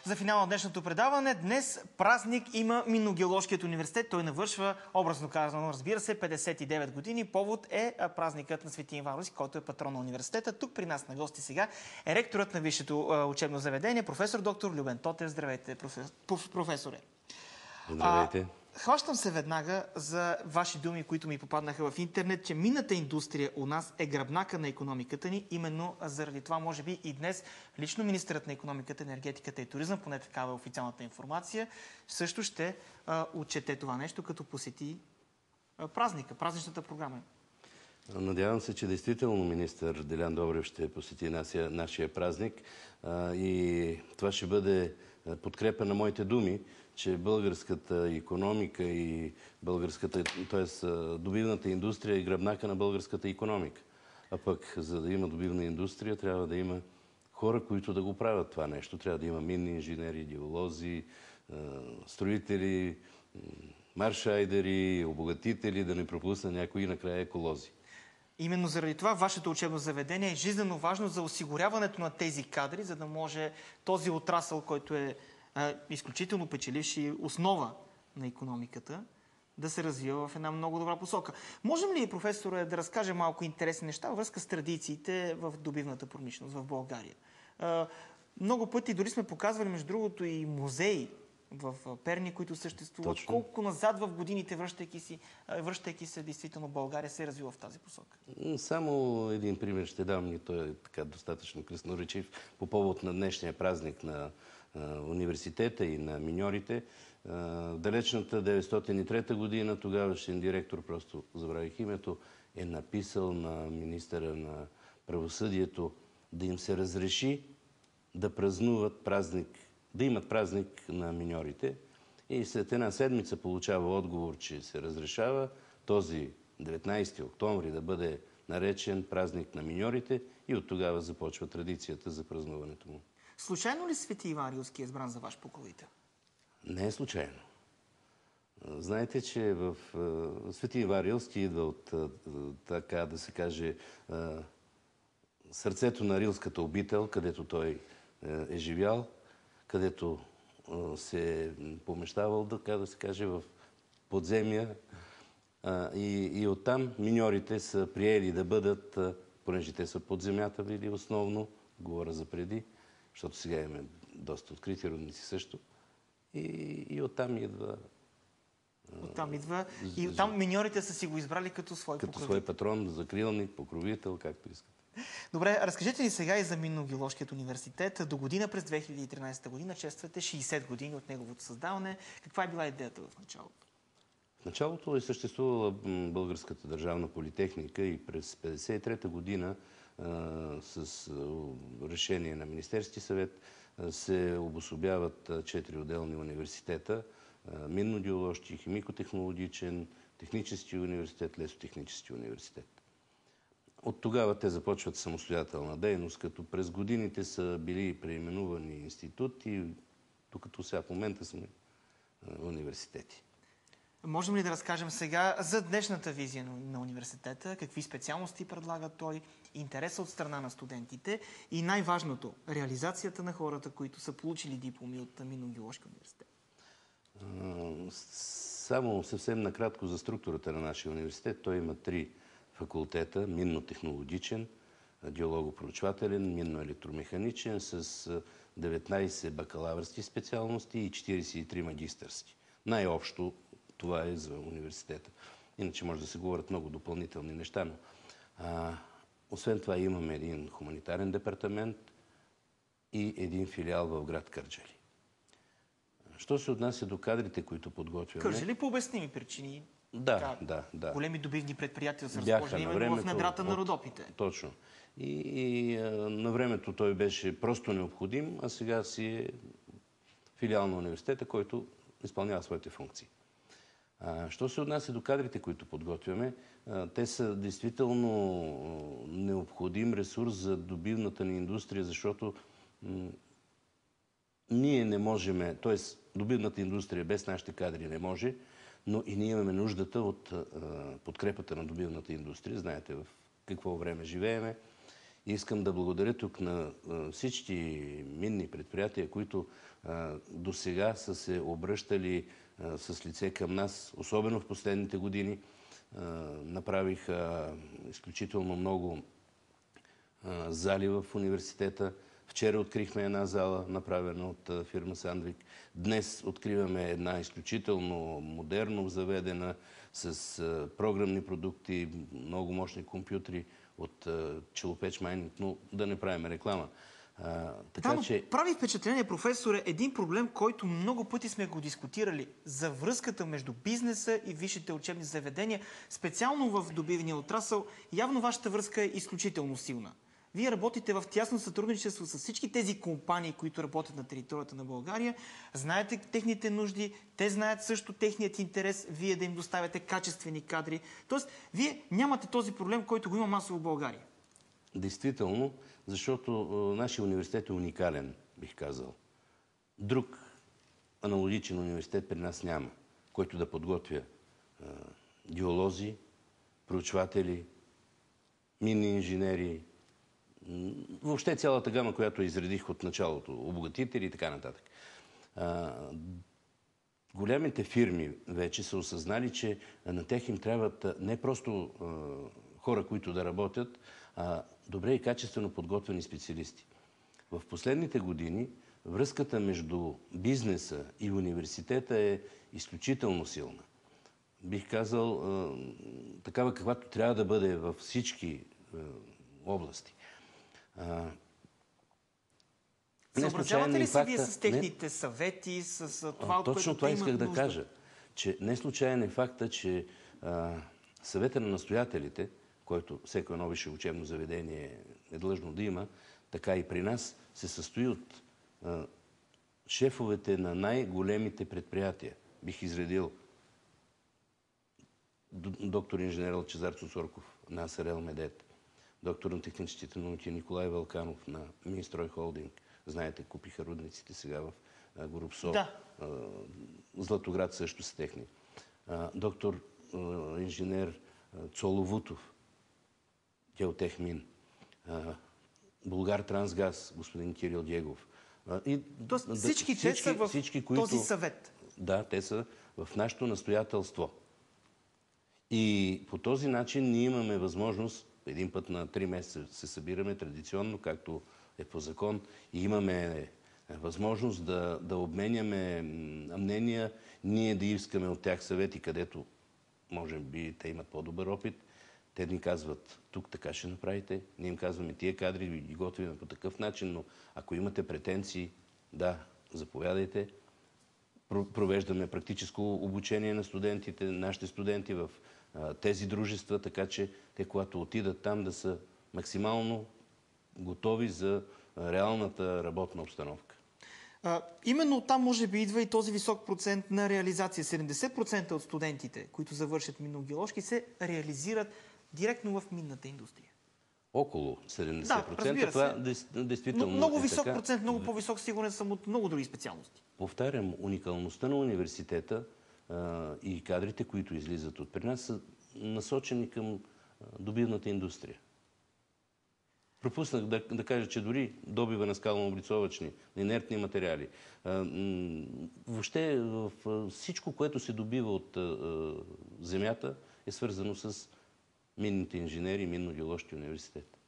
за финал на днешното предаване. Днес празник има Минно-геоложкият университет. Той навършва, образно казано, разбира се, 59 години. Повод е празникът на Свети Иван Рилски, който е патрон на университета. Тук при нас на гости сега е ректорът на висшето учебно заведение, професор доктор Любен Тотев. Здравейте, професоре. Здравейте. Хващам се веднага за ваши думи, които ми попаднаха в интернет, че минната индустрия у нас е гръбнака на икономиката ни. Именно заради това, може би и днес, лично министърът на икономиката, енергетиката и туризъм, поне такава е официалната информация, също ще отчете това нещо, като посети празника, празничната програма. Надявам се, че действително министър Делян Добрев ще посети нашия празник и това ще бъде подкрепа на моите думи, че българската икономика и т.е. добивната индустрия е гръбнака на българската икономика. А пък, за да има добивна индустрия, трябва да има хора, които да го правят това нещо. Трябва да има минни инженери, геолози, строители, маршайдери, обогатители, да не пропусна някои и накрая еколози. Именно заради това вашето учебно заведение е жизненно важно за осигуряването на тези кадри, за да може този отрасъл, който е изключително печеливш и основа на икономиката, да се развива в една много добра посока. Можем ли, професоре, да разкажем малко интересни неща във връзка с традициите в добивната промишленост в България? Много пъти дори сме показвали, между другото, и музеи в Перник, които съществуват. Точно. Колко назад в годините, връщайки се, действително България се е развила в тази посока? Само един пример ще дам, и той е така достатъчно красноречив по повод на днешния празник на университета и на миньорите. В далечната 903 година тогавашен директор, просто забравих името, е написал на министъра на правосъдието да им се разреши да празнуват празник, да имат празник на миньорите. И след една седмица получава отговор, че се разрешава този 19 октомври да бъде наречен празник на миньорите и от тогава започва традицията за празнуването му. Случайно ли Свети Иван Рилски е избран за ваш покровител? Не е случайно. Знаете, че в Свети Иван Рилски идва от, така да се каже, сърцето на рилската обител, където той е живял, където се е помещавал, така да се каже, в подземия. И оттам миньорите са приели да бъдат, понеже те са под земята били основно, говоря за преди, защото сега имаме доста открити родници също. И оттам идва... Оттам идва. И оттам миньорите са си го избрали като свой покровител. Като свой патрон, закрилник, покровител, както искате. Добре, разкажете ни сега и за Минно-геоложкият университет. До година, през 2013 година, чествате 60 години от неговото създаване. Каква е била идеята в началото? В началото е съществувала Българската държавна политехника и през 1953 година с решение на Министерски съвет се обособяват 4 отделни университета. Минно-геоложки, химико-технологичен, технически университет, лесотехнически университет. От тогава те започват самостоятелна дейност, като през годините са били преименувани институти, докато сега в момента сме университети. Можем ли да разкажем сега за днешната визия на университета? Какви специалности предлага той? Интереса от страна на студентите и най-важното – реализацията на хората, които са получили дипломи от Минно-геоложки университет? Само съвсем накратко за структурата на нашия университет. Той има 3 факултета. Минно-технологичен, геолого-проучвателен, минно-електромеханичен с 19 бакалавърски специалности и 43 магистърски. Най-общо това е за университета. Иначе може да се говорят много допълнителни неща, но освен това имаме един хуманитарен департамент и един филиал в град Кърджали. Що се отнася до кадрите, които подготвяме... Кърджали по обясними причини. Да. Големи добивни предприятия са разположени именно в недрата на Родопите. Точно. И на времето той беше просто необходим, а сега си е филиал на университета, който изпълнява своите функции. Що се отнася до кадрите, които подготвяме, те са действително необходим ресурс за добивната ни индустрия, защото ние не можем, т.е. добивната индустрия без нашите кадри не може, но и ние имаме нуждата от подкрепата на добивната индустрия. Знаете в какво време живееме. И искам да благодаря тук на всички минни предприятия, които до сега са се обръщали с лице към нас, особено в последните години. Направиха изключително много зали в университета. Вчера открихме една зала, направена от фирма Сандвик. Днес откриваме една изключително модерно заведена с програмни продукти, много мощни компютри от Челопеч Майнинг, но да не правим реклама. Така, че... прави впечатление, професоре, един проблем, който много пъти сме го дискутирали за връзката между бизнеса и висшите учебни заведения, специално в добивния отрасъл. Явно вашата връзка е изключително силна. Вие работите в тясно сътрудничество с всички тези компании, които работят на територията на България. Знаете техните нужди, те знаят също техният интерес, вие да им доставяте качествени кадри. Тоест, вие нямате този проблем, който го има масово в България. Действително, защото нашия университет е уникален, бих казал. Друг аналогичен университет при нас няма, който да подготвя геолози, проучватели, минни инженери, въобще цялата гама, която изредих от началото, обогатители и така нататък. Големите фирми вече са осъзнали, че на тях им трябват не просто хора, които да работят, а добре и качествено подготвени специалисти. В последните години връзката между бизнеса и университета е изключително силна. Бих казал, такава каквато трябва да бъде във всички области. Съобразявате ли се вие с техните съвети, с това, от което точно това исках да кажа, че не случайен е факта, че съвета на настоятелите, който всеко едно висше учебно заведение е длъжно да има, така и при нас, се състои от шефовете на най-големите предприятия. Бих изредил доктор инженер Лъчезар Цуцорков на АСРЛ Медет, доктор на техническите науки Николай Вълканов на Минстрой Холдинг. Знаете, купиха рудниците сега в Горубсо. Да. Златоград също са техни. Доктор инженер Цоловутов, Геотехмин. Булгар Трансгаз, господин Кирил Дегов. Всички те са в този съвет. Да, те са в нашето настоятелство. И по този начин ние имаме възможност, един път на 3 месеца се събираме традиционно, както е по закон, и имаме възможност да обменяме мнения, ние да искаме от тях съвети, където може би те имат по-добър опит. Те ни казват, тук така ще направите. Ние им казваме, тия кадри ги готвим по такъв начин, но ако имате претенции, да, заповядайте. Провеждаме практическо обучение на студентите, нашите студенти в тези дружества, така че те, когато отидат там, да са максимално готови за реалната работна обстановка. Именно оттам може би идва и този висок процент на реализация. 70% от студентите, които завършат минно-геоложки, се реализират директно в минната индустрия. Около 70%. Да, разбира се. Това действително но много е висок така. процент, много по-висок сигурен съм от много други специалности. Повтарям, уникалността на университета и кадрите, които излизат от при нас, са насочени към добивната индустрия. Пропуснах да кажа, че дори добива на скално-облицовъчни, на инертни материали, въобще всичко, което се добива от земята, е свързано с минните инженери и минно-геоложки университет.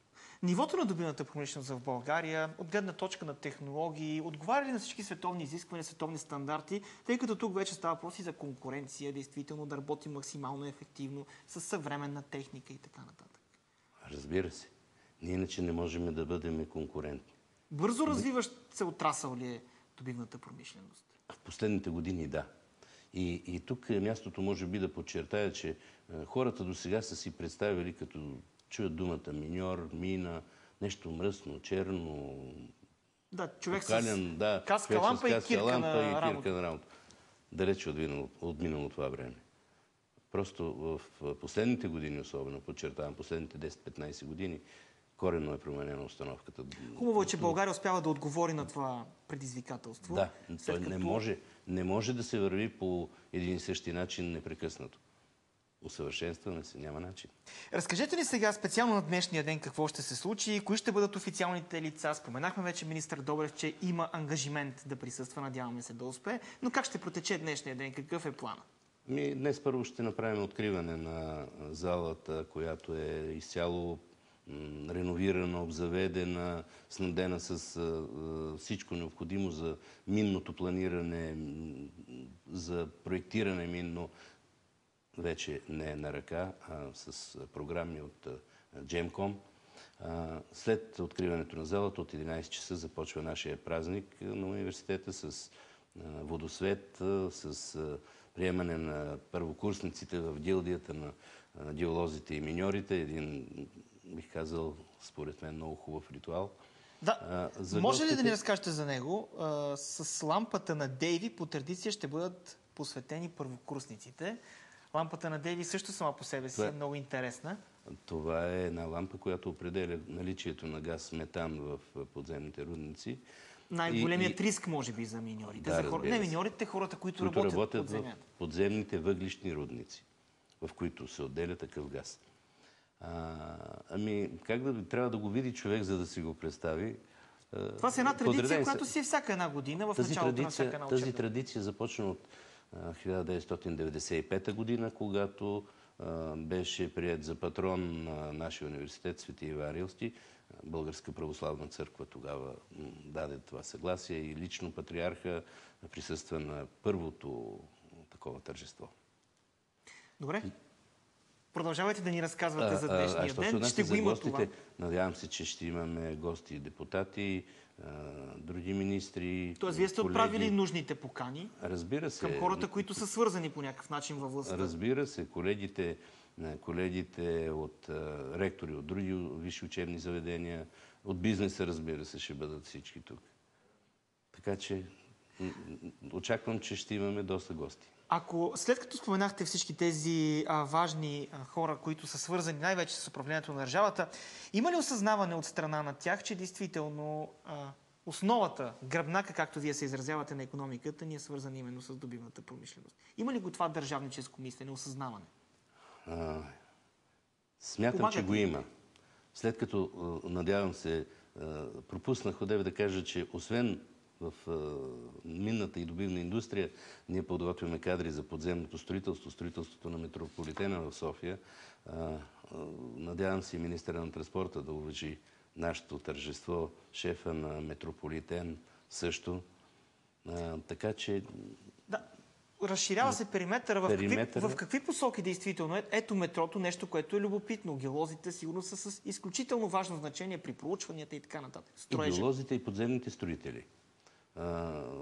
Нивото на добивната промишленост в България, от гледна точка на технологии, отговаря ли на всички световни изисквания, световни стандарти, тъй като тук вече става въпрос и за конкуренция, действително да работим максимално ефективно, с съвременна техника и така нататък? Разбира се. Ние иначе не можем да бъдем конкурентни. Бързо развиващ се отрасъл ли е добивната промишленост? В последните години да. И тук е мястото, може би, да подчертая, че хората до сега са си представили, като чуят думата миньор, мина, нещо мръсно, черно, да, човек покален, с каска лампа и кирка на работа. Далече от минало това време. Просто в последните години, особено, подчертавам, последните 10-15 години, коренно е променена обстановката. Хубаво е, че България успява да отговори на това предизвикателство. Да, той не може да се върви по един и същи начин непрекъснато. усъвършенстваме се, няма начин. Разкажете ни сега специално на днешния ден какво ще се случи, кои ще бъдат официалните лица. Споменахме вече министър Добрев, че има ангажимент да присъства, надяваме се да успее. Но как ще протече днешния ден? Какъв е плана? Днес първо ще направим откриване на залата, която е изцяло реновирана, обзаведена, снабдена с всичко необходимо за минното планиране, за проектиране минно. Вече не е на ръка, а с програми от Gemcom. След откриването на залата от 11 часа започва нашия празник на университета с водосвет, с приемане на първокурсниците в гилдията на геолозите и миньорите. Един, бих казал, според мен много хубав ритуал. Да. Може ли да ни разкажете за него? С лампата на Дейви по традиция ще бъдат посветени първокурсниците. Лампата на Дейви също сама по себе си е много интересна. Това е една лампа, която определя наличието на газ метан в подземните рудници. Най-големият риск, може би, за миньорите. Да, не миньорите, хората, които работят в подземните въглищни рудници, в които се отделя такъв газ. Трябва да го види човек, за да си го представи. Това е една традиция, която си е всяка една година, в началото на всяка една учебна. Тази традиция започна от 1995 година, когато беше приет за патрон на нашия университет Свети Иван Рилски. Българска православна църква тогава даде това съгласие и лично патриарха присъства на първото такова тържество. Добре. Продължавайте да ни разказвате за днешния ден. Ще го има това. Надявам се, че ще имаме гости и депутати, други министри. Тоест, вие сте отправили нужните покани, разбира се, към хората, които са свързани по някакъв начин във властта. Разбира се, колегите от ректори от други висши учебни заведения, от бизнеса, разбира се, ще бъдат всички тук. Така че очаквам, че ще имаме доста гости. Ако след като споменахте всички тези важни хора, които са свързани най-вече с управлението на държавата, има ли осъзнаване от страна на тях, че действително основата, гръбнака, както вие се изразявате, на икономиката, ни е свързана именно с добивната промишленост? Има ли го това държавническо мислене, осъзнаване? Смятам, че го има. След като, надявам се, пропуснах одеве да кажа, че освен в минната и добивна индустрия, ние подготвяме кадри за подземното строителство, строителството на метрополитена в София. Надявам се и министъра на транспорта да уважи нашето тържество, шефа на Метрополитен също. Така че... Да, разширява се периметъра. В какви посоки действително? Ето метрото, нещо, което е любопитно. Геолозите сигурно са с изключително важно значение при проучванията и така нататък. И геолозите, и подземните строители.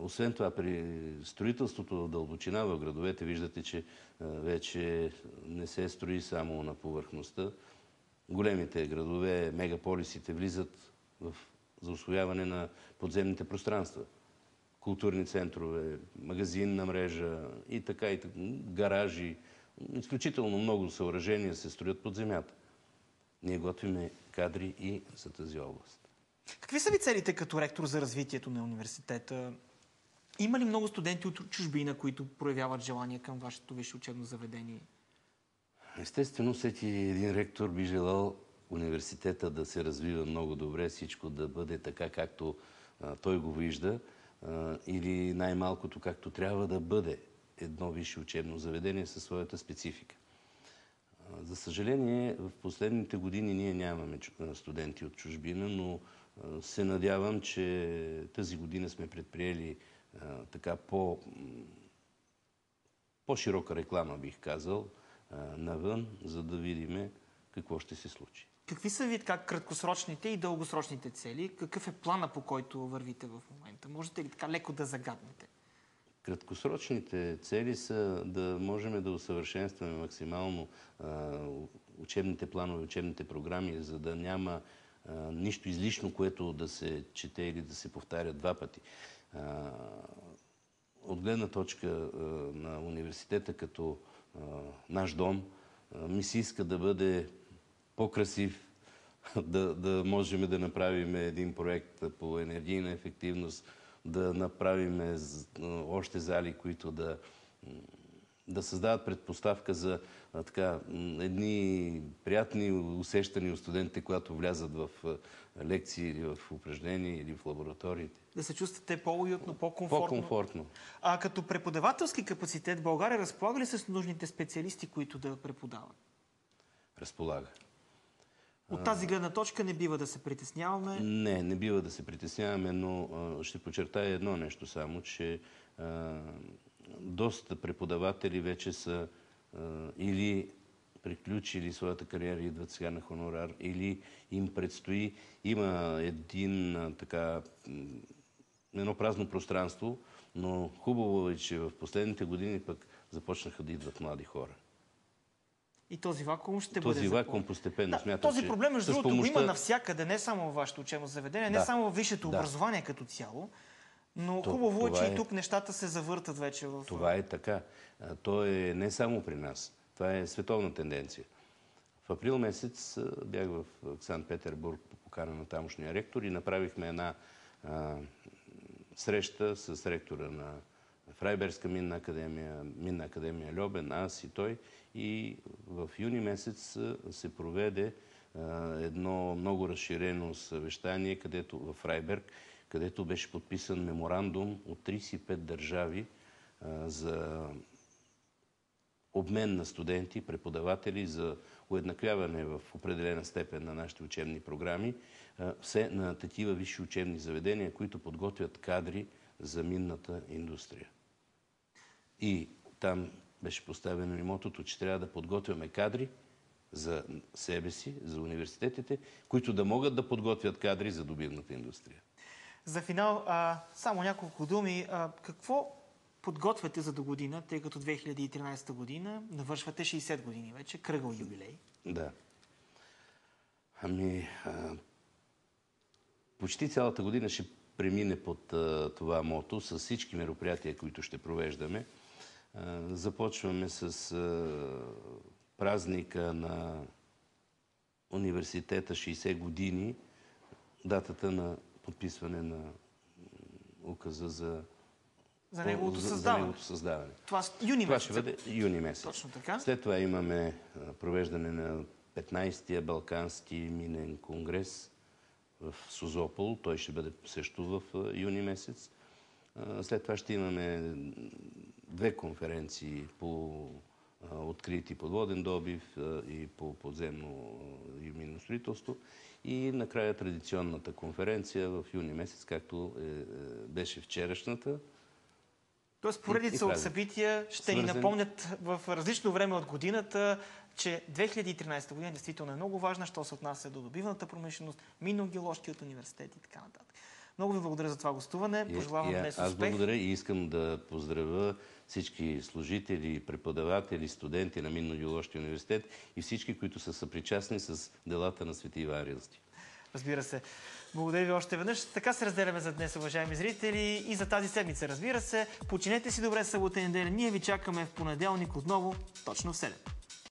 Освен това, при строителството в дълбочина в градовете виждате, че вече не се строи само на повърхността. Големите градове, мегаполисите влизат за усвояване на подземните пространства. Културни центрове, магазинна мрежа и така, гаражи. Изключително много съоръжения се строят под земята. Ние готвиме кадри и за тази област. Какви са ви целите като ректор за развитието на университета? Има ли много студенти от чужбина, които проявяват желание към вашето висше учебно заведение? Естествено, всеки един ректор би желал университета да се развива много добре, всичко да бъде така, както той го вижда, или най-малкото както трябва да бъде едно висше учебно заведение със своята специфика. За съжаление, в последните години ние нямаме студенти от чужбина, но се надявам, че тази година сме предприели така по-широка реклама, бих казал, навън, за да видим какво ще се случи. Какви са ви краткосрочните и дългосрочните цели? Какъв е плана, по който вървите в момента? Можете ли така леко да загаднете? Краткосрочните цели са да можем да усъвършенстваме максимално учебните планове, учебните програми, за да няма нищо излишно, което да се чете или да се повтаря два пъти. От гледна точка на университета като наш дом, ми се иска да бъде по-красив, да можем да направим един проект по енергийна ефективност, да направим още зали, които да да създават предпоставка за едни приятни усещания от студентите, когато влязат в лекции или в упражнения или в лабораториите. Да се чувствате по-уютно, по-комфортно. По-комфортно. А като преподавателски капацитет България разполага ли с нужните специалисти, които да преподават? Разполага. От тази гледна точка не бива да се притесняваме. Не бива да се притесняваме, но ще подчертая едно нещо само, че доста преподаватели вече са или приключили своята кариера и идват сега на хонорар, или им предстои. Има едно празно пространство, но хубаво е, че в последните години пък започнаха да идват млади хора. И този вакуум ще бъде Този вакуум постепенно смятам, този проблем, между другото, помощта... го има навсякъде, не само във вашето учебно заведение, не само във висшето образование като цяло, но хубаво е, че и тук нещата се завъртат вече в... Това е така. То е не само при нас. Това е световна тенденция. В април месец бях в Санкт-Петербург по покана на тамошния ректор и направихме една среща с ректора на Фрайбергска минна академия Льобен, аз и той. И в юни месец се проведе едно много разширено съвещание в Фрайберг, където беше подписан меморандум от 35 държави за обмен на студенти, преподаватели, за уеднаквяване в определена степен на нашите учебни програми, все на такива висши учебни заведения, които подготвят кадри за минната индустрия. И там беше поставено и мотото, че трябва да подготвяме кадри за себе си, за университетите, които да могат да подготвят кадри за добивната индустрия. За финал, само няколко думи. Какво подготвяте за до година, тъй като 2013 година навършвате 60 години вече, кръгъл юбилей? Да. Почти цялата година ще премине под това мото с всички мероприятия, които ще провеждаме. Започваме с празника на университета 60 години, датата на подписване на указа за неговото създаване. Това ще бъде юни месец. Точно така. След това имаме провеждане на 15-тия Балкански минен конгрес в Созопол. Той ще бъде също в юни месец. След това ще имаме 2 конференции по открити подводен добив и по подземно и минно строителство. И накрая традиционната конференция в юни месец, както беше вчерашната. Тоест поредица от събития ще ни напомнят в различно време от годината, че 2013 година действително е много важна, що се отнася до добивната промишленост, Минно-геоложкият университет и така нататък. Много ви благодаря за това гостуване. Пожелавам днес успех. Аз благодаря и искам да поздравя всички служители, преподаватели, студенти на Минно-геоложкия университет и всички, които са съпричастни с делата на Свети Иван Рилски. Разбира се. Благодаря ви още веднъж. Така се разделяме за днес, уважаеми зрители, и за тази седмица, разбира се. Починете си добре събота и неделя. Ние ви чакаме в понеделник отново, точно в 7.